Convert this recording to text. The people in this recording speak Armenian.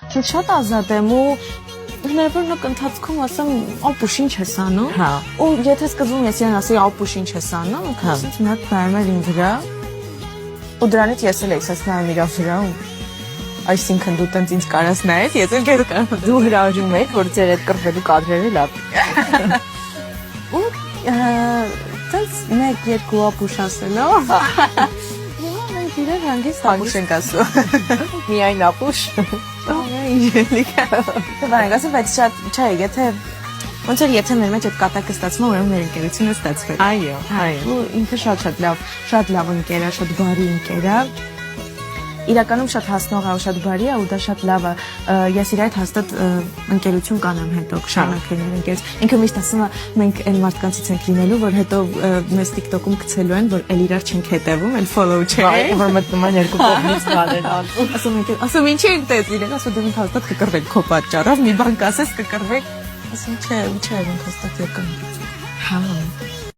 Շատ ազատ եմ ու հնարավոր նոք ընթացքում ասեմ ապուշ ինչ ես անում ու եթե սկզբում ես իրան ասեի ապուշ ինչ ես անում ասենց մի հատ նայում էր ինձ վրա ու դրանից ես էլ էի նայում իր վրա ու այսինքն դու տենց ինձ կարաս նայես ես էլ քեզ կարող Դու հրաժում ես, որ ձեր այդ կռվելու կադրերը լավ։ ու տենց 1-2 ապուշ ասելով հիմա մենք իրար հանգիստ ապուշ ենք ասում Միայն ապուշ։ Բայց շատ չէ, եթե ոնց որ եթե մեր մեջ այդ կատակը ստացվում է, ուրեմն մեր ընկերությունը ստացվել։ Այո։ Ու ինքը շատ լավ ընկեր է, շատ բարի ընկեր է։ Իրականում շատ հասնող է ու շատ բարի է ու դա շատ լավ է։ Ես իր հետ հաստատ ընկերություն կանեմ հետո կշարունակել ընկերություն։ Ինքը միշտ ասում է մենք այն մարդկանցից ենք լինելու, որ հետո մեզ TikTok-ում գցելու են, որ էլ իրար չենք հետևում, էլ follow չենք։ Որ մտնում են երկու կողմից բաներ անում։ Ասում ինչի ենք տես իրեն, ասում դու հաստատ կկռվեք քո պատճառով, մի բան կասես կկռվեք։ Ասում չէ, մենք հաստատ եկան։ Հա։